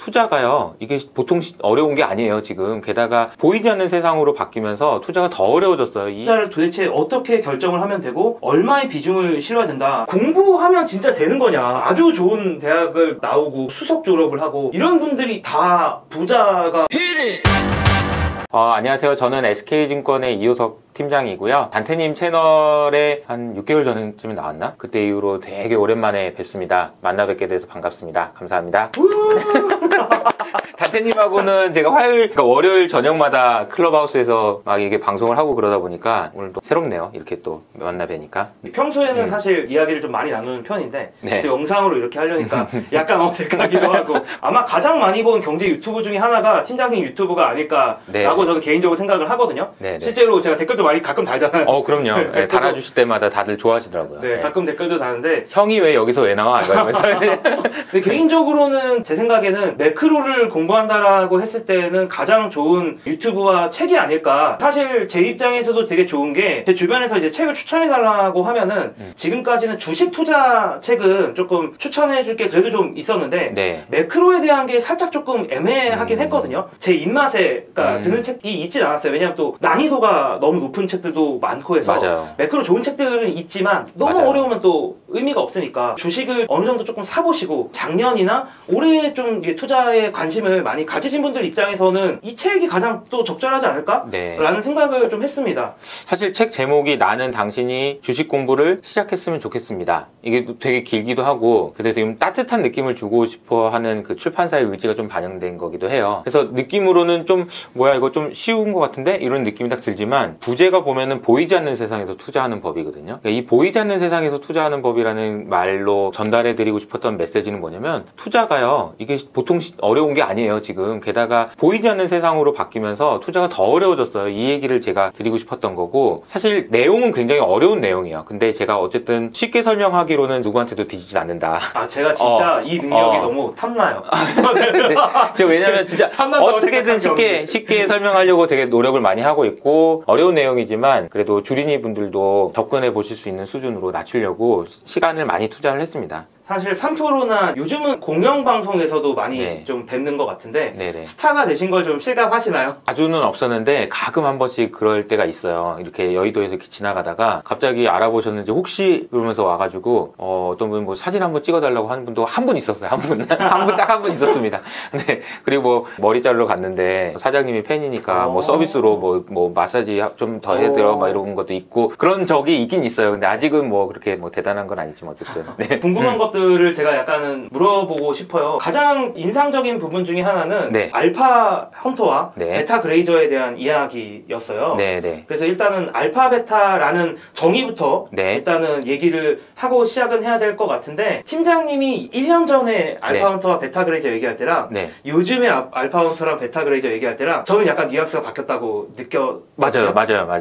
투자가요, 이게 보통 어려운 게 아니에요. 지금 게다가 보이지 않는 세상으로 바뀌면서 투자가 더 어려워졌어요. 투자를 도대체 어떻게 결정을 하면 되고 얼마의 비중을 실어야 된다, 공부하면 진짜 되는 거냐, 아주 좋은 대학을 나오고 수석 졸업을 하고 이런 분들이 다 부자가 안녕하세요. 저는 SK증권의 이효석 팀장이고요. 단테님 채널에 한 6개월 전쯤에 나왔나? 그때 이후로 되게 오랜만에 뵙습니다. 만나 뵙게 돼서 반갑습니다. 감사합니다. 단테님하고는 제가 그러니까 월요일 저녁마다 클럽하우스에서 막 이게 방송을 하고 그러다 보니까 오늘 또 새롭네요. 이렇게 또 만나 뵈니까. 평소에는 사실 이야기를 좀 많이 나누는 편인데 네. 또 영상으로 이렇게 하려니까 약간 어색하기도 하고, 아마 가장 많이 본 경제 유튜브 중에 하나가 팀장님 유튜브가 아닐까라고 네. 저는 개인적으로 생각을 하거든요. 네, 네. 실제로 제가 댓글도 많이 가끔 달잖아요. 그럼요. 네, 달아주실 때마다 다들 좋아하시더라고요. 네, 가끔 댓글도 다는데 형이 왜 여기서 왜 나와? 이러면서. 근데 개인적으로는 제 생각에는 매크로를 공부한다라고 했을 때는 가장 좋은 유튜브와 책이 아닐까. 사실 제 입장에서도 되게 좋은 게, 제 주변에서 이제 책을 추천해달라고 하면은 지금까지는 주식 투자 책은 조금 추천해줄 게 그래도 좀 있었는데 네. 매크로에 대한 게 살짝 조금 애매하긴 했거든요. 제 입맛에 드는 책이 있진 않았어요. 왜냐면 또 난이도가 너무 높은 책들도 많고 해서. 맞아요. 매크로 좋은 책들은 있지만 너무 맞아요. 어려우면 또 의미가 없으니까 주식을 어느 정도 조금 사보시고 작년이나 올해 좀 투자에 관심을 많이 가지신 분들 입장에서는 이 책이 가장 또 적절하지 않을까? 네. 라는 생각을 좀 했습니다. 사실 책 제목이 나는 당신이 주식 공부를 시작했으면 좋겠습니다. 이게 되게 길기도 하고, 그래서 지금 따뜻한 느낌을 주고 싶어 하는 그 출판사의 의지가 좀 반영된 거기도 해요. 그래서 느낌으로는 좀 뭐야 이거 좀 쉬운 것 같은데 이런 느낌이 딱 들지만, 부제가 보면은 보이지 않는 세상에서 투자하는 법이거든요. 그러니까 이 보이지 않는 세상에서 투자하는 법이라는 말로 전달해 드리고 싶었던 메시지는 뭐냐면, 투자가요, 이게 보통 어려운 게 아니에요. 지금 게다가 보이지 않는 세상으로 바뀌면서 투자가 더 어려워졌어요. 이 얘기를 제가 드리고 싶었던 거고, 사실 내용은 굉장히 어려운 내용이에요. 근데 제가 어쨌든 쉽게 설명하기로는 누구한테도 뒤지지 않는다. 제가 진짜 이 능력이 너무 탐나요. 네. 제가 왜냐면 진짜 어떻게든 쉽게 설명하려고 되게 노력을 많이 하고 있고, 어려운 내용이지만 그래도 주린이 분들도 접근해 보실 수 있는 수준으로 낮추려고 시간을 많이 투자를 했습니다. 사실 3프로나 요즘은 공영방송에서도 많이 네. 좀 뵙는 것 같은데, 네네. 스타가 되신 걸 좀 실감하시나요? 자주는 없었는데 가끔 한 번씩 그럴 때가 있어요. 이렇게 여의도에서 이렇게 지나가다가 갑자기 알아보셨는지 혹시 그러면서 와가지고 어떤 분 뭐 사진 한번 찍어달라고 하는 분도 한 분 있었어요. 한 분. 딱 한 분 있었습니다. 네. 그리고 뭐 머리 자르러 갔는데 사장님이 팬이니까 뭐 서비스로 뭐 마사지 좀 더 해드려 막 이런 것도 있고, 그런 적이 있긴 있어요. 근데 아직은 뭐 그렇게 뭐 대단한 건 아니지만 어쨌든. 네. 궁금한 것들을 제가 약간은 물어보고 싶어요. 가장 인상적인 부분 중에 하나는 네. 알파 헌터와 네. 베타 그레이저에 대한 이야기였어요. 네네. 그래서 일단은 알파 베타라는 정의부터 네. 일단은 얘기를 하고 시작은 해야 될 것 같은데, 팀장님이 1년 전에 알파 네. 헌터와 베타 그레이저 얘기할 때랑 네. 요즘에 알파 헌터랑 베타 그레이저 얘기할 때랑 저는 약간 뉘앙스가 바뀌었다고 맞아요.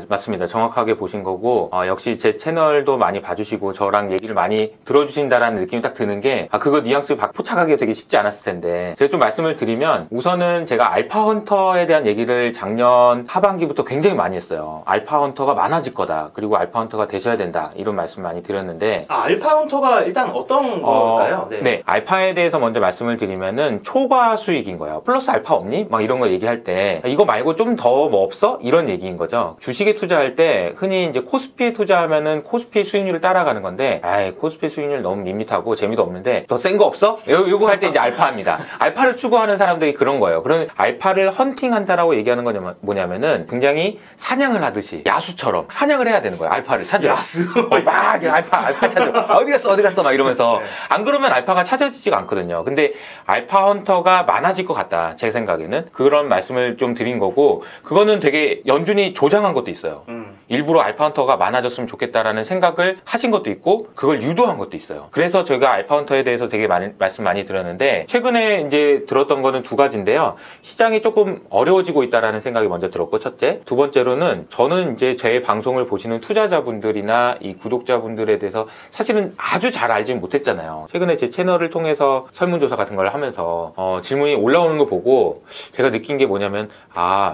맞습니다. 정확하게 보신 거고, 역시 제 채널도 많이 봐주시고 저랑 얘기를 많이 들어주신다라는 느낌이 딱 드는 게, 그거 뉘앙스 포착하기가 되게 쉽지 않았을 텐데, 제가 좀 말씀을 드리면, 우선은 제가 알파 헌터에 대한 얘기를 작년 하반기부터 굉장히 많이 했어요. 알파 헌터가 많아질 거다, 그리고 알파 헌터가 되셔야 된다, 이런 말씀 많이 드렸는데, 알파 헌터가 일단 어떤 걸까요? 네, 알파에 대해서 먼저 말씀을 드리면은 초과 수익인 거예요. 플러스 알파 없니? 막 이런 거 얘기할 때, 이거 말고 좀 더 뭐 없어? 이런 얘기인 거죠. 주식에 투자할 때 흔히 이제 코스피에 투자하면은 코스피의 수익률을 따라가는 건데, 코스피 수익률 너무 밋밋하고 재미도 없는데 더 센 거 없어? 요거 할 때 이제 알파입니다. 알파를 추구하는 사람들이 그런 거예요. 그런 알파를 헌팅한다라고 얘기하는 건 뭐냐면은, 굉장히 사냥을 하듯이 야수처럼 사냥을 해야 되는 거예요. 알파를 찾으러. 야수? 막 알파 찾으러. 어디 갔어? 막 이러면서. 안 그러면 알파가 찾아지지가 않거든요. 근데 알파 헌터가 많아질 것 같다, 제 생각에는. 그런 말씀을 좀 드린 거고, 그거는 되게 연준이 조장한 것도 있어요. 일부러 알파 헌터가 많아졌으면 좋겠다라는 생각을 하신 것도 있고, 그걸 유도한 것도 있어요. 그래서 저희가 알파 헌터에 대해서 되게 말씀 많이 드렸는데, 최근에 이제 들었던 거는 두 가지인데요. 시장이 조금 어려워지고 있다라는 생각이 먼저 들었고, 첫째. 두 번째로는 저는 이제 제 방송을 보시는 투자자분들이나 이 구독자분들에 대해서 사실은 아주 잘 알진 못했잖아요. 최근에 제 채널을 통해서 설문조사 같은 걸 하면서 질문이 올라오는 거 보고 제가 느낀 게 뭐냐면,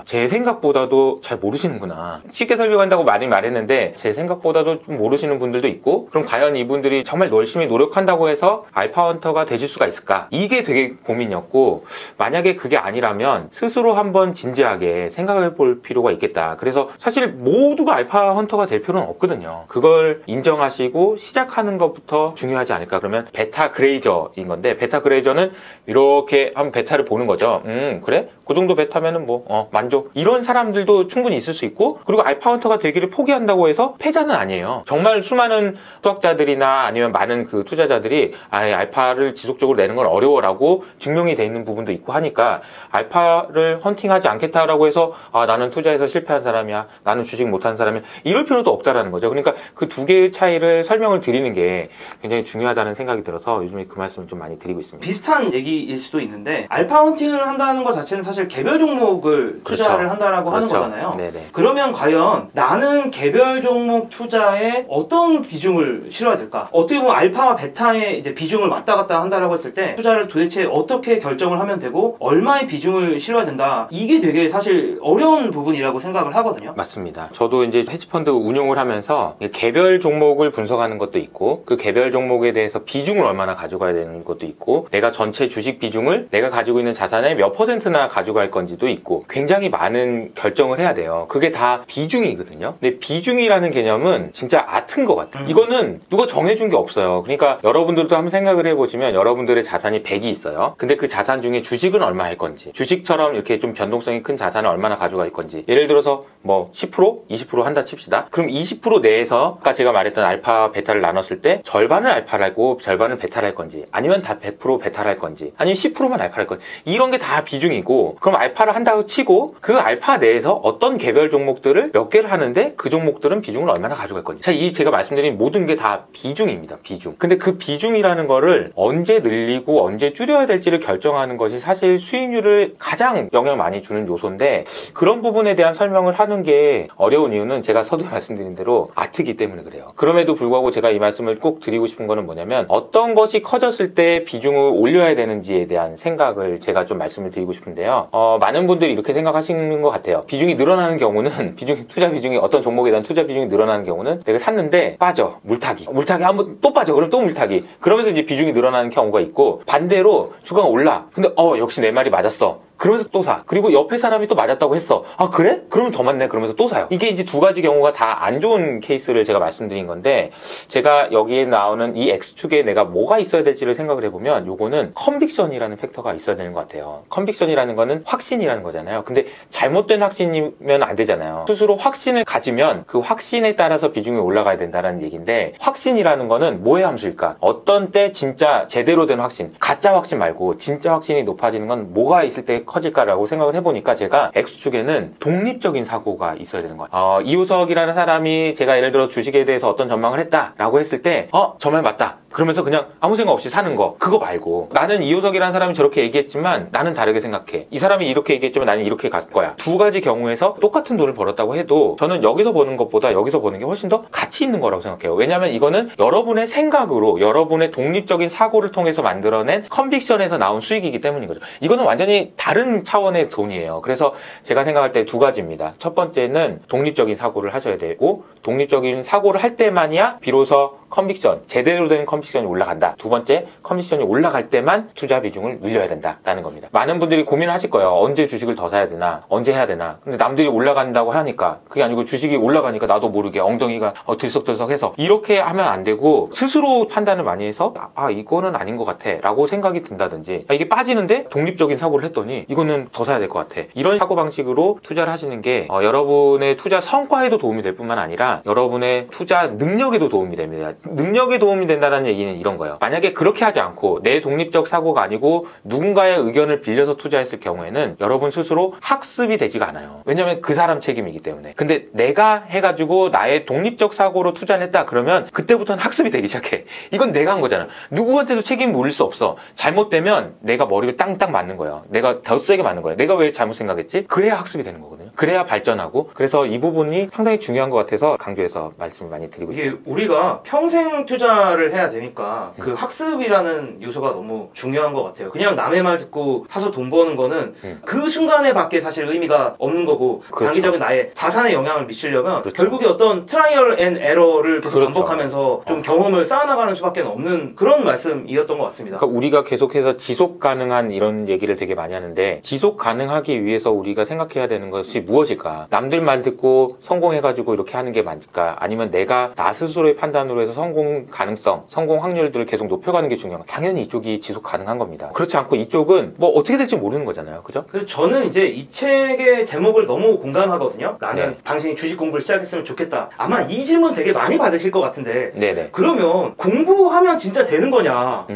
제 생각보다도 잘 모르시는구나. 쉽게 설명한다고 그렇다고 많이 말했는데 제 생각보다도 좀 모르시는 분들도 있고, 그럼 과연 이분들이 정말 열심히 노력한다고 해서 알파헌터가 되실 수가 있을까? 이게 되게 고민이었고, 만약에 그게 아니라면 스스로 한번 진지하게 생각해 볼 필요가 있겠다. 그래서 사실 모두가 알파헌터가 될 필요는 없거든요. 그걸 인정하시고 시작하는 것부터 중요하지 않을까. 그러면 베타 그레이저인 건데, 베타 그레이저는 이렇게 한번 베타를 보는 거죠. 그래? 그 정도 베타면은 만족. 이런 사람들도 충분히 있을 수 있고, 그리고 알파헌터가 되기를 포기한다고 해서 패자는 아니에요. 정말 수많은 수학자들이나 아니면 많은 그 투자자들이 알파를 지속적으로 내는 건 어려워라고 증명이 돼 있는 부분도 있고 하니까, 알파를 헌팅하지 않겠다라고 해서 나는 투자해서 실패한 사람이야, 나는 주식 못하는 사람이야, 이럴 필요도 없다라는 거죠. 그러니까 그 두 개의 차이를 설명을 드리는 게 굉장히 중요하다는 생각이 들어서 요즘에 그 말씀을 좀 많이 드리고 있습니다. 비슷한 얘기일 수도 있는데, 알파 헌팅을 한다는 것 자체는 사실 개별 종목을 투자를 그렇죠. 한다라고 하는 그렇죠. 거잖아요. 네네. 그러면 과연 나는 개별 종목 투자에 어떤 비중을 실어야 될까? 어떻게 보면 알파와 베타의 이제 비중을 왔다 갔다 한다라고 했을 때 투자를 도대체 어떻게 결정을 하면 되고 얼마의 비중을 실어야 된다, 이게 되게 사실 어려운 부분이라고 생각을 하거든요. 맞습니다. 저도 이제 헤지펀드 운용을 하면서 개별 종목을 분석하는 것도 있고, 그 개별 종목에 대해서 비중을 얼마나 가져가야 되는 것도 있고, 내가 전체 주식 비중을 내가 가지고 있는 자산의 몇 %나 가져갈 건지도 있고, 굉장히 많은 결정을 해야 돼요. 그게 다 비중이거든요. 근데 비중이라는 개념은 진짜 아트인 것 같아요. 이거는 누가 정해준 게 없어요. 그러니까 여러분들도 한번 생각을 해보시면, 여러분들의 자산이 100이 있어요. 근데 그 자산 중에 주식은 얼마 할 건지, 주식처럼 이렇게 좀 변동성이 큰 자산을 얼마나 가져갈 건지, 예를 들어서 10%? 20% 한다 칩시다. 그럼 20% 내에서 아까 제가 말했던 알파 베타를 나눴을 때 절반을 알파를 하고 절반을 베타를 할 건지, 아니면 다 100% 베타를 할 건지, 아니면 10%만 알파를 할 건지, 이런 게 다 비중이고, 그럼 알파를 한다고 치고 그 알파 내에서 어떤 개별 종목들을 몇 개를 하는데 그 종목들은 비중을 얼마나 가져갈 건지, 제가 말씀드린 모든 게 다 비중입니다. 비중. 근데 그 비중이라는 거를 언제 늘리고 언제 줄여야 될지를 결정하는 것이 사실 수익률을 가장 영향을 많이 주는 요소인데, 그런 부분에 대한 설명을 하는 게 어려운 이유는 제가 서두에 말씀드린 대로 아트이기 때문에 그래요. 그럼에도 불구하고 제가 이 말씀을 꼭 드리고 싶은 거는 뭐냐면, 어떤 것이 커졌을 때 비중을 올려야 되는지에 대한 생각을 제가 좀 말씀을 드리고 싶은데요. 많은 분들이 이렇게 생각하시는 것 같아요. 비중이 늘어나는 경우는 투자 비중이, 어떤 종목에 대한 투자 비중이 늘어나는 경우는 내가 샀는데 빠져, 물타기 한번 또 빠져, 그럼 또 물타기, 그러면서 이제 비중이 늘어나는 경우가 있고, 반대로 주가가 올라, 근데 역시 내 말이 맞았어, 그러면서 또 사. 그리고 옆에 사람이 또 맞았다고 했어. 그래? 그러면 더 맞네. 그러면서 또 사요. 이게 이제 두 가지 경우가 다 안 좋은 케이스를 제가 말씀드린 건데, 제가 여기에 나오는 이 X축에 내가 뭐가 있어야 될지를 생각을 해보면, 요거는 컨빅션이라는 팩터가 있어야 되는 것 같아요. 컨빅션이라는 거는 확신이라는 거잖아요. 근데 잘못된 확신이면 안 되잖아요. 스스로 확신을 가지면 그 확신에 따라서 비중이 올라가야 된다는 얘기인데, 확신이라는 거는 뭐의 함수일까? 어떤 때 진짜 제대로 된 확신, 가짜 확신 말고 진짜 확신이 높아지는 건 뭐가 있을 때 커질까라고 생각을 해보니까, 제가 X축에는 독립적인 사고가 있어야 되는 거예요. 이호석이라는 사람이 제가 예를 들어 주식에 대해서 어떤 전망을 했다라고 했을 때 저 말 맞다, 그러면서 그냥 아무 생각 없이 사는 거, 그거 말고, 나는 이호석이라는 사람이 저렇게 얘기했지만 나는 다르게 생각해, 이 사람이 이렇게 얘기했지만 나는 이렇게 갈 거야. 두 가지 경우에서 똑같은 돈을 벌었다고 해도 저는 여기서 버는 것보다 여기서 버는 게 훨씬 더 가치 있는 거라고 생각해요. 왜냐하면 이거는 여러분의 생각으로, 여러분의 독립적인 사고를 통해서 만들어낸 컨빅션에서 나온 수익이기 때문인 거죠. 이거는 완전히 다른 차원의 돈이에요. 그래서 제가 생각할 때 두 가지입니다. 첫 번째는 독립적인 사고를 하셔야 되고, 독립적인 사고를 할 때만이야 비로소 컨빅션, 제대로 된 컨빅션이 올라간다. 두 번째, 컨빅션이 올라갈 때만 투자 비중을 늘려야 된다라는 겁니다. 많은 분들이 고민을 하실 거예요. 언제 주식을 더 사야 되나, 언제 해야 되나. 근데 남들이 올라간다고 하니까, 그게 아니고 주식이 올라가니까 나도 모르게 엉덩이가 들썩들썩해서, 이렇게 하면 안 되고 스스로 판단을 많이 해서 이거는 아닌 것 같아 라고 생각이 든다든지, 이게 빠지는데 독립적인 사고를 했더니 이거는 더 사야 될 것 같아, 이런 사고방식으로 투자를 하시는 게 여러분의 투자 성과에도 도움이 될 뿐만 아니라 여러분의 투자 능력에도 도움이 됩니다. 능력에 도움이 된다는 얘기는 이런 거예요. 만약에 그렇게 하지 않고 내 독립적 사고가 아니고 누군가의 의견을 빌려서 투자했을 경우에는 여러분 스스로 학습이 되지가 않아요. 왜냐면 그 사람 책임이기 때문에. 근데 내가 해가지고 나의 독립적 사고로 투자를 했다 그러면 그때부터는 학습이 되기 시작해. 이건 내가 한 거잖아. 누구한테도 책임을 물릴 수 없어. 잘못되면 내가 머리를 땅땅 맞는 거예요. 내가 더 세게 맞는 거예요. 내가 왜 잘못 생각했지? 그래야 학습이 되는 거거든요. 그래야 발전하고 그래서 이 부분이 상당히 중요한 것 같아서 강조해서 말씀을 많이 드리고 이게 있습니다. 우리가 평생 투자를 해야 되니까 그 학습이라는 요소가 너무 중요한 것 같아요. 그냥 남의 말 듣고 사서 돈 버는 거는 그 순간에 밖에 사실 의미가 없는 거고 그렇죠. 장기적인 나의 자산에 영향을 미치려면 그렇죠. 결국에 어떤 트라이얼 앤 에러를 계속 그렇죠. 반복하면서 좀 경험을 쌓아나가는 수밖에 없는 그런 말씀이었던 것 같습니다. 그러니까 우리가 계속해서 지속 가능한 이런 얘기를 되게 많이 하는데 지속 가능하기 위해서 우리가 생각해야 되는 것이 무엇일까? 남들 말 듣고 성공해가지고 이렇게 하는 게 맞을까? 아니면 내가 나 스스로의 판단으로 해서 성공 가능성, 성공 확률들을 계속 높여가는 게 중요한 거. 당연히 이쪽이 지속 가능한 겁니다. 그렇지 않고 이쪽은 뭐 어떻게 될지 모르는 거잖아요. 그죠? 그래서 저는 이제 이 책의 제목을 너무 공감하거든요. 나는 네. 당신이 주식 공부를 시작했으면 좋겠다. 아마 이 질문 되게 많이 받으실 것 같은데 네네. 그러면 공부하면 진짜 되는 거냐?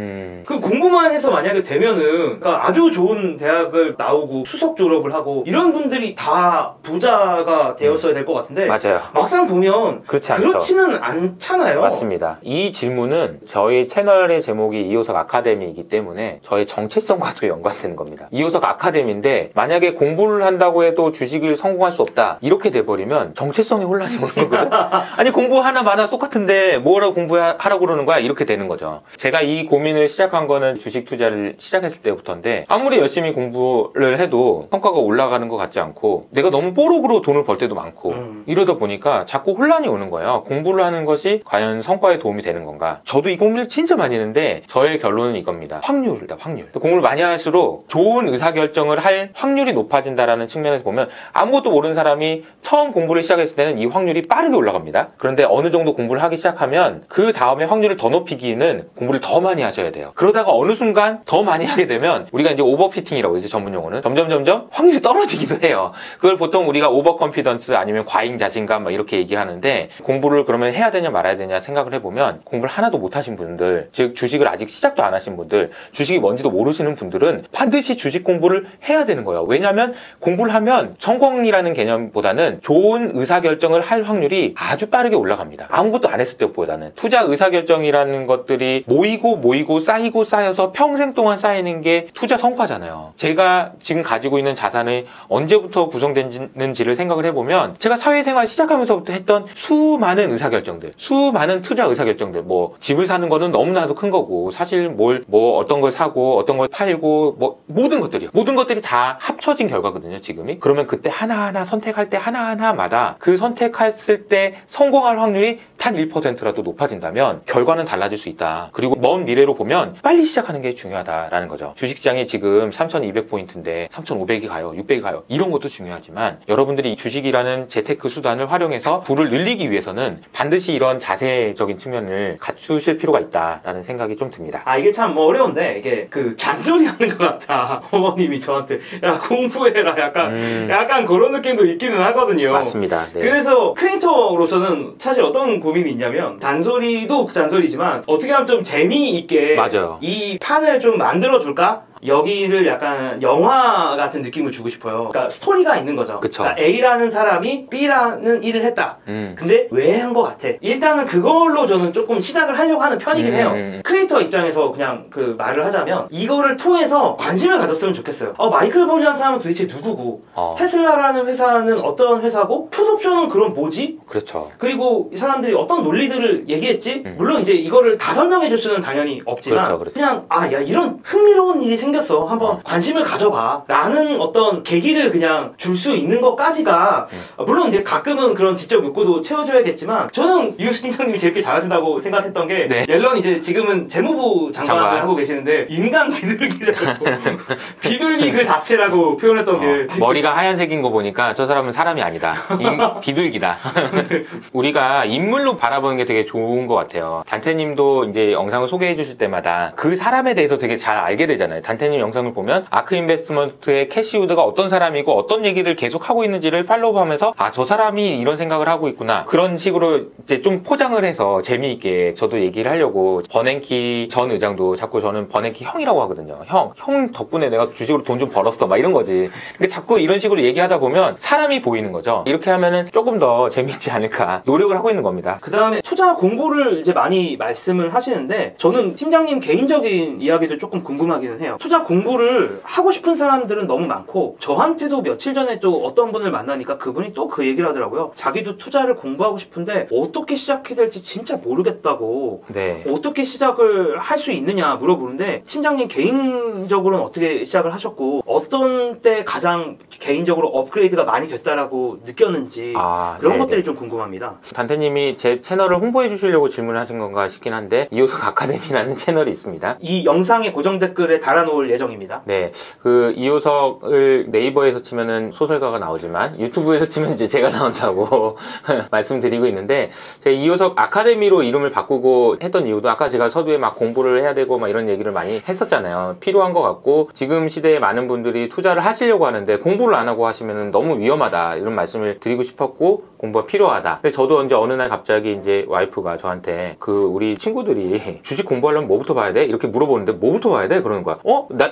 그 공부만 해서 만약에 되면은 그러니까 아주 좋은 대학을 나오고 수석 졸업을 하고 이런 분들이 다 부자가 되었어야 될 것 같은데 맞아요. 막상 보면 그렇지 않죠. 그렇지는 않잖아요. 맞습니다. 이 질문은 저희 채널의 제목이 이호석 아카데미이기 때문에 저의 정체성과도 연관되는 겁니다. 이호석 아카데미인데 만약에 공부를 한다고 해도 주식을 성공할 수 없다 이렇게 돼버리면 정체성의 혼란이 오는 거거든. 아니 공부 하나 마나 똑같은데 뭐라고 공부하라고 그러는 거야 이렇게 되는 거죠. 제가 이 고민을 시작한 거는 주식 투자를 시작했을 때부터인데 아무리 열심히 공부를 해도 성과가 올라가는 것 같지 않고 내가 너무 뽀록으로 돈을 벌 때도 많고 이러다 보니까 자꾸 혼란이 오는 거예요. 공부를 하는 것이 과연 성과에 도움이 되는 건가? 저도 이 고민을 진짜 많이 했는데 저의 결론은 이겁니다. 확률이다, 확률. 공부를 많이 할수록 좋은 의사결정을 할 확률이 높아진다라는 측면에서 보면 아무것도 모르는 사람이 처음 공부를 시작했을 때는 이 확률이 빠르게 올라갑니다. 그런데 어느 정도 공부를 하기 시작하면 그 다음에 확률을 더 높이기는 공부를 더 많이 하셔야 돼요. 그러다가 어느 순간 더 많이 하게 되면 우리가 이제 오버피팅이라고 이제 전문 용어는 점점 확률이 떨어지기도 해요. 그걸 보통 우리가 오버 컨피던스 아니면 과잉 자신감 막 이렇게 얘기하는데 공부를 그러면 해야 되냐 말아야 되냐 생각을 해보면 공부를 하나도 못 하신 분들, 즉 주식을 아직 시작도 안 하신 분들, 주식이 뭔지도 모르시는 분들은 반드시 주식 공부를 해야 되는 거예요. 왜냐하면 공부를 하면 성공이라는 개념보다는 좋은 의사결정을 할 확률이 아주 빠르게 올라갑니다. 아무것도 안 했을 때보다는. 투자 의사결정이라는 것들이 모이고 쌓여서 평생 동안 쌓이는 게 투자 성과잖아요. 제가 지금 가지고 있는 자산이 언제부터 구성됐는지를 생각을 해보면 제가 사회생활 시작하면서부터 했던 수많은 의사결정들, 수많은 투자 의사결정들, 뭐 집을 사는 거는 너무나도 큰 거고 사실 뭐 어떤 걸 사고 어떤 걸 팔고 뭐 모든 것들이 다 합쳐진 결과거든요. 지금이. 그러면 그때 하나하나 선택할 때 하나하나마다 그 선택했을 때 성공할 확률이 단 1%라도 높아진다면 결과는 달라질 수 있다. 그리고 먼 미래로 보면 빨리 시작하는 게 중요하다라는 거죠. 주식시장이 지금 3,200포인트인데 3,500이 가요, 600이 가요. 이런 것도 중요하지만 여러분들이 주식이라는 재테크 수단을 활용해서 부를 늘리기 위해서는 반드시 이런 자세적인 측면을 갖추실 필요가 있다라는 생각이 좀 듭니다. 아 이게 참 어려운데 이게 그 잔소리하는 것 같다. 어머님이 저한테 야 공부해라 약간 그런 느낌도 있기는 하거든요. 맞습니다. 네. 그래서 크리에이터로서는 사실 어떤 고민이 있냐면 잔소리도 잔소리지만 어떻게 하면 좀 재미있게 맞아요. 이 판을 좀 만들어줄까? 여기를 약간 영화 같은 느낌을 주고 싶어요. 그러니까 스토리가 있는 거죠. 그쵸. 그러니까 A라는 사람이 B라는 일을 했다. 근데 왜 한 것 같아? 일단은 그걸로 저는 조금 시작을 하려고 하는 편이긴 해요. 크리에이터 입장에서 그냥 그 말을 하자면 이거를 통해서 관심을 가졌으면 좋겠어요. 마이클 버리라는 사람은 도대체 누구고 테슬라라는 회사는 어떤 회사고 풋옵션은 그럼 뭐지? 그렇죠. 그리고 이 사람들이 어떤 논리들을 얘기했지? 물론 이제 이거를 다 설명해 줄 수는 당연히 없지만 그렇죠. 그냥 야 이런 흥미로운 일이 생겼어. 한번 관심을 가져봐. 라는 어떤 계기를 그냥 줄 수 있는 것까지가 물론 이제 가끔은 그런 지적 욕구도 채워줘야겠지만 저는 이호수 팀장님이 제일 잘하신다고 생각했던 게 네. 옐런이 이제 지금은 재무부 장관을 하고 계시는데 인간 비둘기라고 비둘기 그 자체라고 표현했던 게 머리가 하얀색인 거 보니까 저 사람은 사람이 아니다. 비둘기다. 우리가 인물로 바라보는 게 되게 좋은 것 같아요. 단테님도 이제 영상을 소개해 주실 때마다 그 사람에 대해서 되게 잘 알게 되잖아요. 단테님 영상을 보면 아크 인베스트먼트의 캐시 우드가 어떤 사람이고 어떤 얘기를 계속 하고 있는지를 팔로우하면서 저 사람이 이런 생각을 하고 있구나. 그런 식으로 이제 좀 포장을 해서 재미있게 저도 얘기를 하려고 버냉키 전 의장도 자꾸 저는 버냉키 형이라고 하거든요. 형 덕분에 내가 주식으로 돈 좀 벌었어. 막 이런 거지. 근데 자꾸 이런 식으로 얘기하다 보면 사람이 보이는 거죠. 이렇게 하면은 조금 더 재미있지 않을까 노력을 하고 있는 겁니다. 그 다음에 투자 공부를 이제 많이 말씀을 하시는데 저는 팀장님 개인적인 이야기도 조금 궁금하기는 해요. 투자 공부를 하고 싶은 사람들은 너무 많고 저한테도 며칠 전에 또 어떤 분을 만나니까 그분이 또 그 얘기를 하더라고요. 자기도 투자를 공부하고 싶은데 어떻게 시작해야 될지 진짜 모르겠다고. 네. 어떻게 시작을 할 수 있느냐 물어보는데 팀장님 개인적으로는 어떻게 시작을 하셨고 어떤 때 가장 개인적으로 업그레이드가 많이 됐다라고 느꼈는지 그런 것들이 좀 궁금합니다. 단태님이 제 채널을 홍보해 주시려고 질문을 하신 건가 싶긴 한데 이호석 아카데미라는 채널이 있습니다. 이 영상의 고정 댓글에 달아놓을 예정입니다. 네, 그 이호석을 네이버에서 치면은 소설가가 나오지만 유튜브에서 치면 이제 제가 나온다고 말씀드리고 있는데 제가 이호석 아카데미로 이름을 바꾸고 했던 이유도 아까 제가 서두에 막 공부를 해야 되고 막 이런 얘기를 많이 했었잖아요. 필요한 것 같고 지금 시대에 많은 분들이 투자를 하시려고 하는데 공부를 안 하고 하시면 너무 위험하다 이런 말씀을 드리고 싶었고 공부가 필요하다. 근데 저도 이제 어느 날 갑자기 이제 와이프가 저한테 그 우리 친구들이 주식 공부하려면 뭐부터 봐야 돼? 이렇게 물어보는데 뭐부터 봐야 돼? 그러는 거야.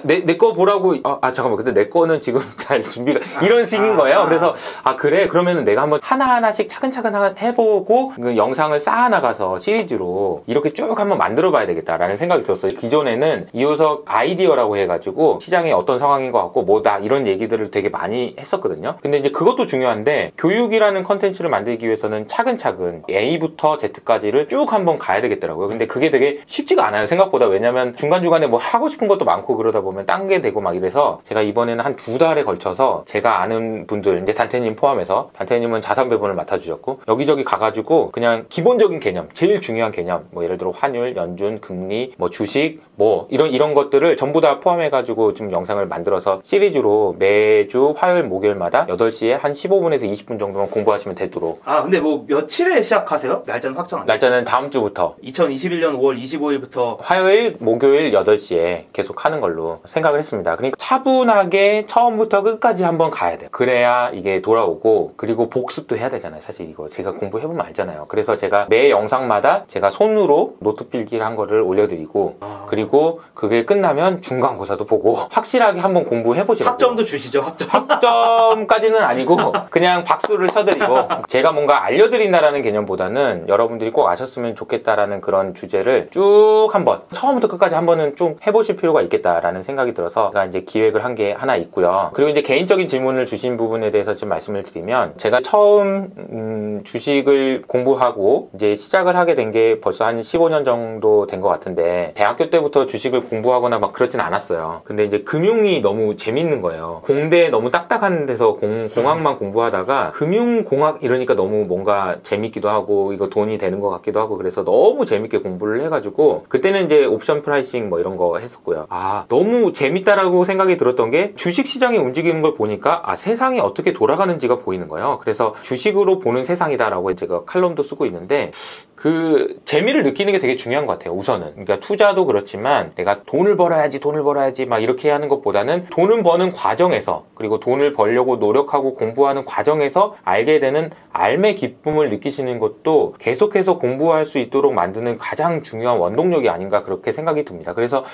내 거 보라고. 잠깐만. 근데 내 거는 지금 잘 준비가 이런 식인 거예요. 그래서 그래? 그러면은 내가 한번 하나하나씩 차근차근 해보고 그 영상을 쌓아나가서 시리즈로 이렇게 쭉 한번 만들어 봐야 되겠다라는 생각이 들었어요. 기존에는 이호석 아이디어라고 해가지고 시장이 어떤 상황인 것 같고 뭐다 이런 얘기들을 되게 많이 했었거든요. 근데 이제 그것도 중요한데 교육이라는 컨텐츠를 만들기 위해서는 차근차근 A부터 Z까지를 쭉 한번 가야 되겠더라고요. 근데 그게 되게 쉽지가 않아요. 생각보다. 왜냐면 중간중간에 뭐 하고 싶은 것도 많고 그러다 보면 딴 게 되고 막 이래서 제가 이번에는 한 2달에 걸쳐서 제가 아는 분들 이제 단태님 포함해서 단태님은 자산 배분을 맡아주셨고 여기저기 가가지고 그냥 기본적인 개념 제일 중요한 개념 뭐 예를 들어 환율, 연준, 금리, 뭐 주식 뭐 이런 것들을 전부 다 포함해가지고 좀 영상을 만들어서 시리즈로 매주 화요일 목요일마다 8시에 한 15분에서 20분 정도만 공부하시면 되도록. 근데 뭐 며칠에 시작하세요? 날짜는 확정 안 돼요? 날짜는 다음 주부터 2021년 5월 25일부터 화요일 목요일 8시에 계속 하는 걸로 생각을 했습니다. 그러니까 차분하게 처음부터 끝까지 한번 가야 돼요. 그래야 이게 돌아오고 그리고 복습도 해야 되잖아요. 사실 이거 제가 공부해보면 알잖아요. 그래서 제가 매 영상마다 제가 손으로 노트 필기를 한 거를 올려드리고 그리고 그게 끝나면 중간고사도 보고 확실하게 한번 공부해보시라고. 학점도 주시죠. 학점까지는 아니고 그냥 박수를 쳐드리고 제가 뭔가 알려드린다라는 개념보다는 여러분들이 꼭 아셨으면 좋겠다라는 그런 주제를 쭉 한번 처음부터 끝까지 한번은 쭉 해보실 필요가 있겠다라는 생각이 들어서 제가 이제 기획을 한 게 하나 있고요. 그리고 이제 개인적인 질문을 주신 부분에 대해서 좀 말씀을 드리면 제가 처음 주식을 공부하고 이제 시작을 하게 된 게 벌써 한 15년 정도 된 것 같은데 대학교 때부터 주식을 공부하거나 막 그러진 않았어요. 근데 이제 금융이 너무 재밌는 거예요. 공대 너무 딱딱한 데서 공학만 공부하다가 금융공학 이러니까 너무 뭔가 재밌기도 하고 이거 돈이 되는 것 같기도 하고 그래서 너무 재밌게 공부를 해가지고 그때는 이제 옵션 프라이싱 뭐 이런 거 했었고요. 너무 재밌다라고 생각이 들었던 게 주식 시장이 움직이는 걸 보니까 세상이 어떻게 돌아가는지가 보이는 거예요. 그래서 주식으로 보는 세상이다라고 제가 칼럼도 쓰고 있는데 그 재미를 느끼는 게 되게 중요한 것 같아요. 우선은. 그러니까 투자도 그렇지만 내가 돈을 벌어야지 막 이렇게 하는 것보다는 돈을 버는 과정에서 그리고 돈을 벌려고 노력하고 공부하는 과정에서 알게 되는 삶의 기쁨을 느끼시는 것도 계속해서 공부할 수 있도록 만드는 가장 중요한 원동력이 아닌가 그렇게 생각이 듭니다. 그래서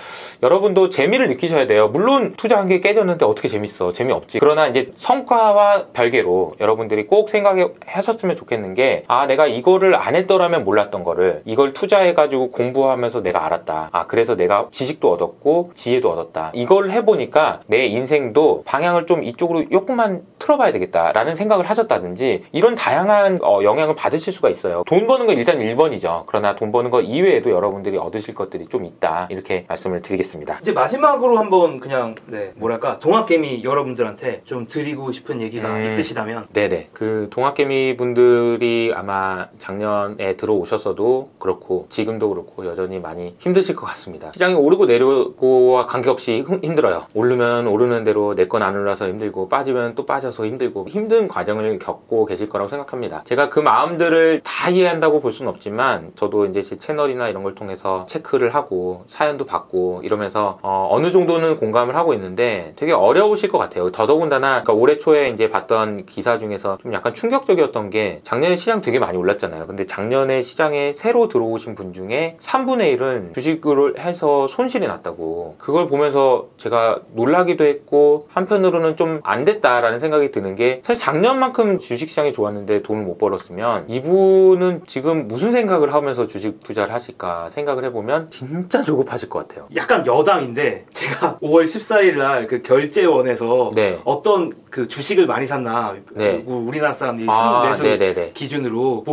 여러분도 재미를 느끼셔야 돼요. 물론 투자한 게 깨졌는데 어떻게 재밌어? 재미없지. 그러나 이제 성과와 별개로 여러분들이 꼭 생각하셨으면 좋겠는 게 내가 이거를 안 했더라면 몰랐던 거를 이걸 투자해가지고 공부하면서 내가 알았다. 그래서 내가 지식도 얻었고 지혜도 얻었다. 이걸 해보니까 내 인생도 방향을 좀 이쪽으로 조금만 틀어봐야 되겠다라는 생각을 하셨다든지 이런 다양한 영향을 받으실 수가 있어요. 돈 버는 건 일단 1번이죠. 그러나 돈 버는 거 이외에도 여러분들이 얻으실 것들이 좀 있다. 이렇게 말씀을 드리겠습니다. 이제 마지막으로 한번 그냥 동학개미 여러분들한테 좀 드리고 싶은 얘기가 있으시다면. 네네. 그 동학개미 분들이 아마 작년에 들어오셨어도 그렇고 지금도 그렇고 여전히 많이 힘드실 것 같습니다. 시장이 오르고 내리고와 관계없이 힘들어요. 오르면 오르는 대로 내 건 안 올라서 힘들고 빠지면 또 빠져서 힘들고 힘든 과정을 겪고 계실 거라고 생각합니다. 제가 그 마음들을 다 이해한다고 볼 수는 없지만 저도 이제 제 채널이나 이런 걸 통해서 체크를 하고 사연도 받고 이러면서 어느 정도는 공감을 하고 있는데 되게 어려우실 것 같아요. 더더군다나 그러니까 올해 초에 이제 봤던 기사 중에서 좀 약간 충격적이었던 게 작년에 시장 되게 많이 올랐잖아요. 근데 작년에 시장에 새로 들어오신 분 중에 3분의 1은 주식을 해서 손실이 났다고. 그걸 보면서 제가 놀라기도 했고 한편으로는 좀 안 됐다라는 생각이 드는 게 사실 작년만큼 주식시장이 좋았는데 돈을 못 벌었으면 이분은 지금 무슨 생각을 하면서 주식 투자를 하실까 생각을 해보면 진짜 조급하실 것 같아요. 약간 여담인데 제가 5월 14일 날 그 결제원에서 네. 어떤 그 주식을 많이 샀나 네. 우리나라 사람들이 아, 24수 네네네. 기준으로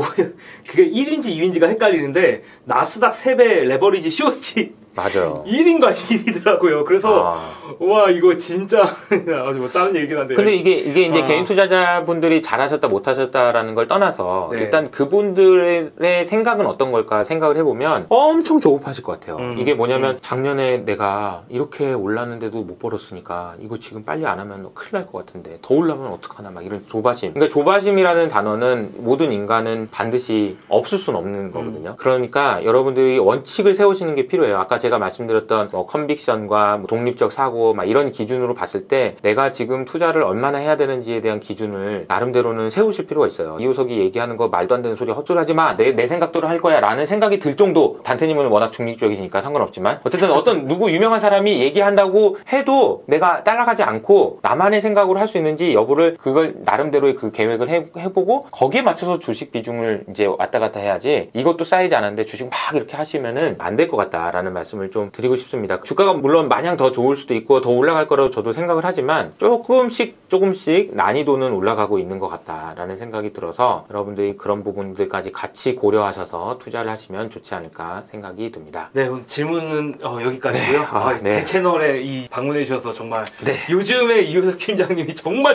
그게 1인지 2인지가 헷갈리는데 나스닥 3배 레버리지 COC 맞아요. 1인가 2인이더라고요. 그래서 와 이거 진짜 아주 뭐 다른 얘기긴 한데. 근데 이게 이제 개인 투자자분들이 잘하셨다 못하셨다라는 걸 떠나서 네. 일단 그분들의 생각은 어떤 걸까 생각을 해보면 엄청 조급하실 것 같아요. 이게 뭐냐면 작년에 내가 이렇게 올랐는데도 못 벌었으니까 이거 지금 빨리 안 하면 큰일 날 것 같은데 더 올라면 어떡하나 막 이런 조바심. 그러니까 조바심이라는 단어는 모든 인간은 반드시 없을 수는 없는 거거든요. 그러니까 여러분들이 원칙을 세우시는 게 필요해요. 아까 제가 말씀드렸던 뭐 컨빅션과 뭐 독립적 사고 막 이런 기준으로 봤을 때 내가 지금 투자를 얼마나 해야 되는지에 대한 기준을 나름대로는 세우실 필요가 있어요. 이호석이 얘기하는 거 말도 안 되는 소리 헛소리 하지 마. 내 생각대로 할 거야 라는 생각이 들 정도. 단테님은 워낙 중립적이시니까 상관없지만 어쨌든 어떤 누구 유명한 사람이 얘기한다고 해도 내가 따라가지 않고 나만의 생각으로 할 수 있는지 여부를 그걸 나름대로의 그 계획을 해보고 거기에 맞춰서 주식 비중을 이제 왔다 갔다 해야지 이것도 쌓이지 않았는데 주식 막 이렇게 하시면은 안 될 것 같다라는 말씀을 좀 드리고 싶습니다. 주가가 물론 마냥 더 좋을 수도 있고 더 올라갈 거라고 저도 생각을 하지만 조금씩 난이도는 올라가고 있는 것 같다라는 생각이 들어서 여러분들이 그런 부분들까지 같이 고려하셔서 투자를 하시면 좋지 않을까 생각이 듭니다. 네, 오늘 질문은 여기까지고요. 네. 제 채널에 방문해 주셔서 정말 네. 요즘에 이효석 팀장님이 정말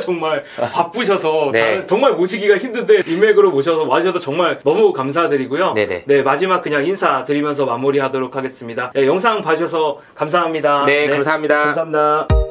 바쁘셔서 네. 정말 모시기가 힘든데 인맥으로 모셔서 와주셔서 정말 너무 감사드리고요. 네네. 네, 마지막 그냥 인사드리면서 마무리하도록 하겠습니다. 네, 영상 봐주셔서 감사합니다. 네, 감사합니다. 감사합니다.